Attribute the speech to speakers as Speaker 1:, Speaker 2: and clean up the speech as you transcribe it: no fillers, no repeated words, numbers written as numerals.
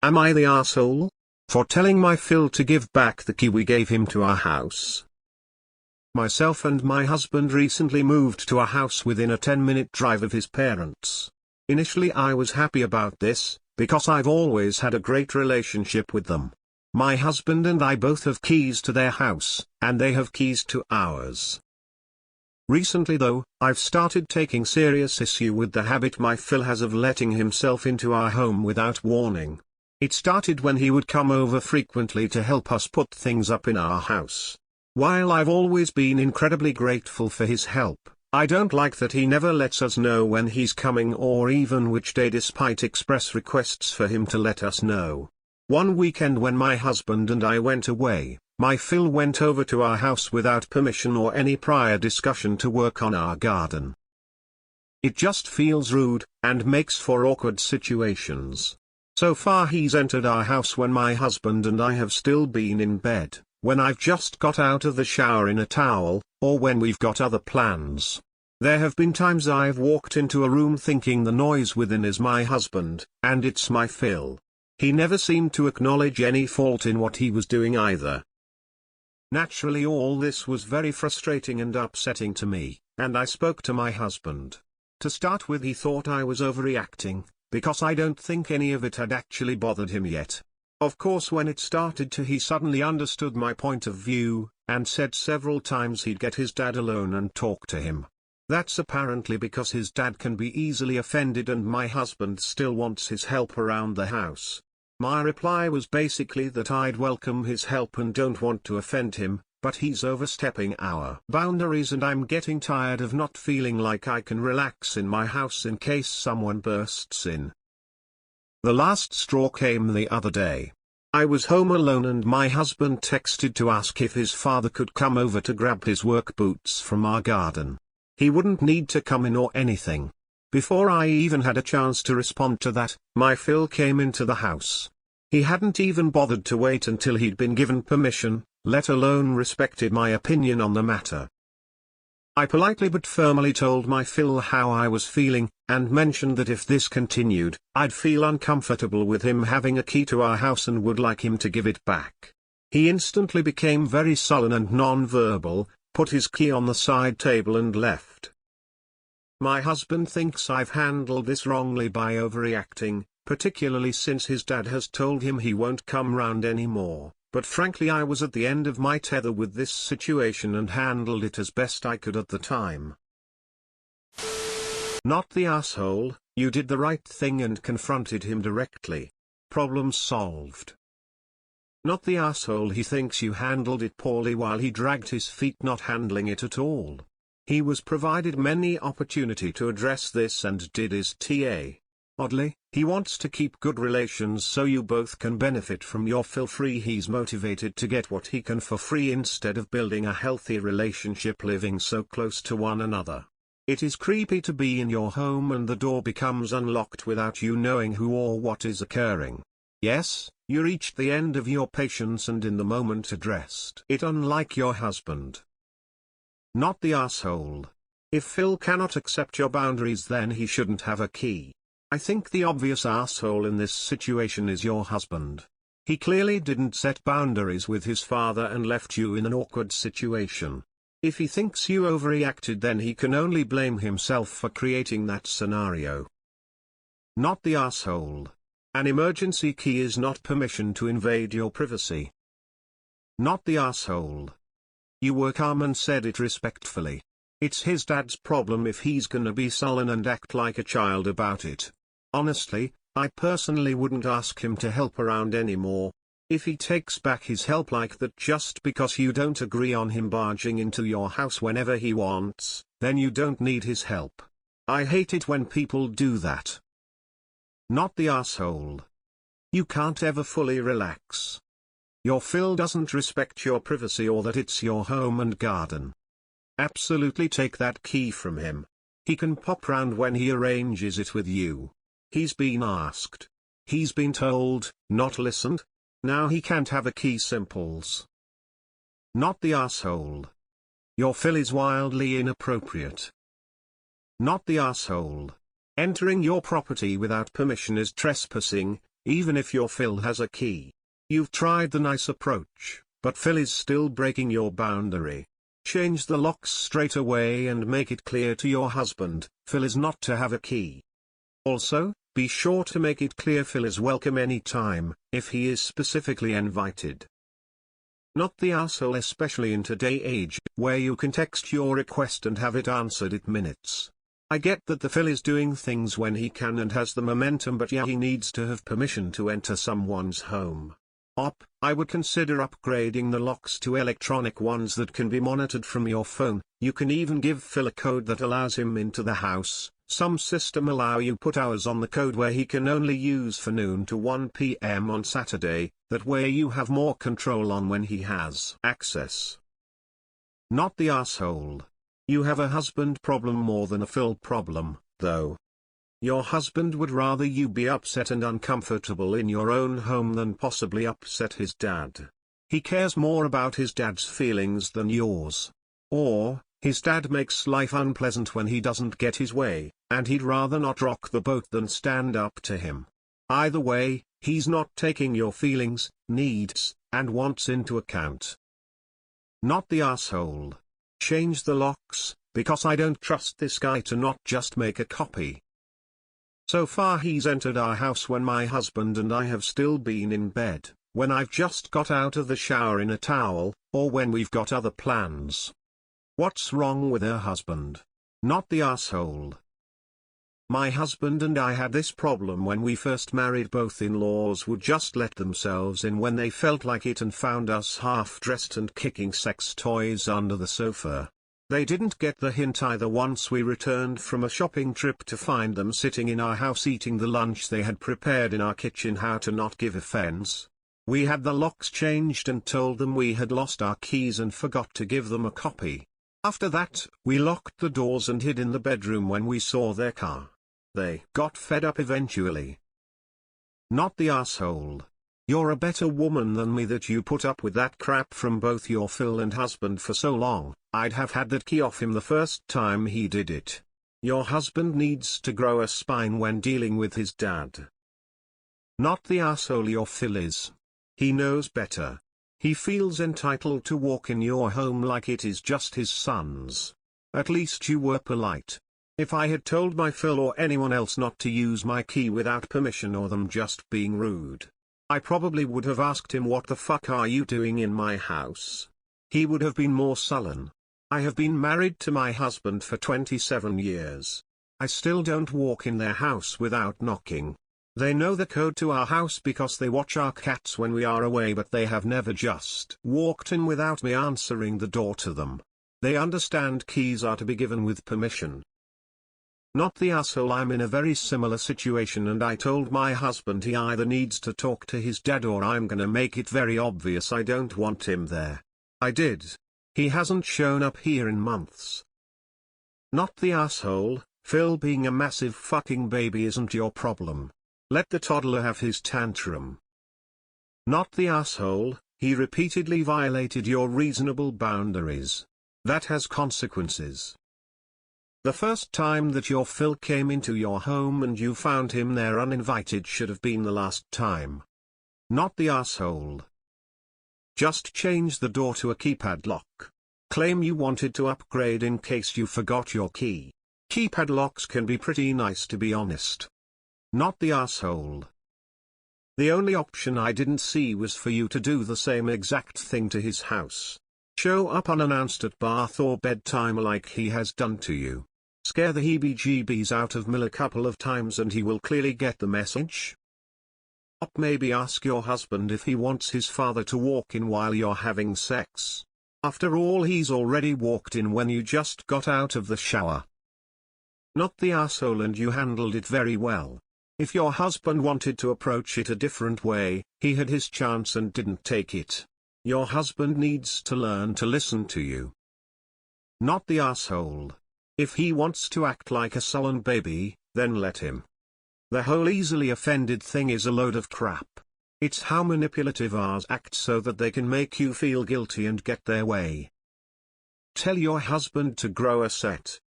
Speaker 1: Am I the asshole? For telling my Phil to give back the key we gave him to our house. Myself and my husband recently moved to a house within a 10-minute drive of his parents. Initially I was happy about this, because I've always had a great relationship with them. My husband and I both have keys to their house, and they have keys to ours. Recently though, I've started taking serious issue with the habit my Phil has of letting himself into our home without warning. It started when he would come over frequently to help us put things up in our house. While I've always been incredibly grateful for his help, I don't like that he never lets us know when he's coming or even which day, despite express requests for him to let us know. One weekend when my husband and I went away, my Phil went over to our house without permission or any prior discussion to work on our garden. It just feels rude, and makes for awkward situations. So far he's entered our house when my husband and I have still been in bed, when I've just got out of the shower in a towel, or when we've got other plans. There have been times I've walked into a room thinking the noise within is my husband, and it's my Phil. He never seemed to acknowledge any fault in what he was doing either. Naturally all this was very frustrating and upsetting to me, and I spoke to my husband. To start with, he thought I was overreacting, because I don't think any of it had actually bothered him yet. Of course when it started to, he suddenly understood my point of view, and said several times he'd get his dad alone and talk to him. That's apparently because his dad can be easily offended and my husband still wants his help around the house. My reply was basically that I'd welcome his help and don't want to offend him, but he's overstepping our boundaries and I'm getting tired of not feeling like I can relax in my house in case someone bursts in. The last straw came the other day. I was home alone and my husband texted to ask if his father could come over to grab his work boots from our garden. He wouldn't need to come in or anything. Before I even had a chance to respond to that, my Phil came into the house. He hadn't even bothered to wait until he'd been given permission, let alone respected my opinion on the matter. I politely but firmly told my Phil how I was feeling, and mentioned that if this continued, I'd feel uncomfortable with him having a key to our house and would like him to give it back. He instantly became very sullen and non-verbal, put his key on the side table and left. My husband thinks I've handled this wrongly by overreacting, particularly since his dad has told him he won't come round anymore. But frankly I was at the end of my tether with this situation and handled it as best I could at the time. Not the asshole, you did the right thing and confronted him directly. Problem solved. Not the asshole, he thinks you handled it poorly while he dragged his feet not handling it at all. He was provided many opportunity to address this and did his TA. Oddly, he wants to keep good relations so you both can benefit from your Phil free. He's motivated to get what he can for free instead of building a healthy relationship living so close to one another. It is creepy to be in your home and the door becomes unlocked without you knowing who or what is occurring. Yes, you reached the end of your patience and in the moment addressed it, unlike your husband. Not the asshole. If Phil cannot accept your boundaries, then he shouldn't have a key. I think the obvious asshole in this situation is your husband. He clearly didn't set boundaries with his father and left you in an awkward situation. If he thinks you overreacted, then he can only blame himself for creating that scenario. Not the asshole. An emergency key is not permission to invade your privacy. Not the asshole. You were calm and said it respectfully. It's his dad's problem if he's gonna be sullen and act like a child about it. Honestly, I personally wouldn't ask him to help around anymore. If he takes back his help like that just because you don't agree on him barging into your house whenever he wants, then you don't need his help. I hate it when people do that. Not the asshole. You can't ever fully relax. Your Phil doesn't respect your privacy or that it's your home and garden. Absolutely take that key from him. He can pop round when he arranges it with you. He's been asked. He's been told, not listened. Now he can't have a key, simples. Not the asshole. Your Phil is wildly inappropriate. Not the asshole. Entering your property without permission is trespassing. even if your Phil has a key. You've tried the nice approach, but Phil is still breaking your boundary. Change the locks straight away and make it clear to your husband, Phil is not to have a key. Also, be sure to make it clear Phil is welcome anytime, if he is specifically invited. Not the asshole, especially in today's age, where you can text your request and have it answered in minutes. I get that the Phil is doing things when he can and has the momentum, but yeah, he needs to have permission to enter someone's home. I would consider upgrading the locks to electronic ones that can be monitored from your phone. You can even give Phil a code that allows him into the house. Some system allow you put hours on the code where he can only use for noon to 1 p.m. on Saturday, that way you have more control on when he has access. Not the asshole. You have a husband problem more than a Phil problem, though. Your husband would rather you be upset and uncomfortable in your own home than possibly upset his dad. He cares more about his dad's feelings than yours. Or, his dad makes life unpleasant when he doesn't get his way, and he'd rather not rock the boat than stand up to him. Either way, he's not taking your feelings, needs, and wants into account. Not the asshole. Change the locks, because I don't trust this guy to not just make a copy. So far he's entered our house when my husband and I have still been in bed, when I've just got out of the shower in a towel, or when we've got other plans. What's wrong with her husband? Not the asshole. My husband and I had this problem when we first married. Both in-laws would just let themselves in when they felt like it and found us half-dressed and kicking sex toys under the sofa. They didn't get the hint either once we returned from a shopping trip to find them sitting in our house eating the lunch they had prepared in our kitchen. How to not give offense? We had the locks changed and told them we had lost our keys and forgot to give them a copy. After that, we locked the doors and hid in the bedroom when we saw their car. They got fed up eventually. Not the asshole. You're a better woman than me that you put up with that crap from both your Phil and husband for so long. I'd have had that key off him the first time he did it. Your husband needs to grow a spine when dealing with his dad. Not the asshole your Phil is. He knows better. He feels entitled to walk in your home like it is just his son's. At least you were polite. If I had told my Phil or anyone else not to use my key without permission or them just being rude, I probably would have asked him, what the fuck are you doing in my house? He would have been more sullen. I have been married to my husband for 27 years. I still don't walk in their house without knocking. They know the code to our house because they watch our cats when we are away, but they have never just walked in without me answering the door to them. They understand keys are to be given with permission. Not the asshole. I'm in a very similar situation and I told my husband he either needs to talk to his dad or I'm gonna make it very obvious I don't want him there. I did. He hasn't shown up here in months. Not the asshole. Phil being a massive fucking baby isn't your problem. Let the toddler have his tantrum. Not the asshole. He repeatedly violated your reasonable boundaries. That has consequences. The first time that your Phil came into your home and you found him there uninvited should have been the last time. Not the asshole. Just change the door to a keypad lock. Claim you wanted to upgrade in case you forgot your key. Keypad locks can be pretty nice, to be honest. Not the asshole. The only option I didn't see was for you to do the same exact thing to his house. Show up unannounced at bath or bedtime like he has done to you. Scare the heebie-jeebies out of Mill a couple of times and he will clearly get the message. Maybe ask your husband if he wants his father to walk in while you're having sex. After all, he's already walked in when you just got out of the shower. Not the asshole, and you handled it very well. If your husband wanted to approach it a different way, he had his chance and didn't take it. Your husband needs to learn to listen to you. Not the asshole. If he wants to act like a sullen baby, then let him. The whole easily offended thing is a load of crap. It's how manipulative ours act so that they can make you feel guilty and get their way. Tell your husband to grow a set.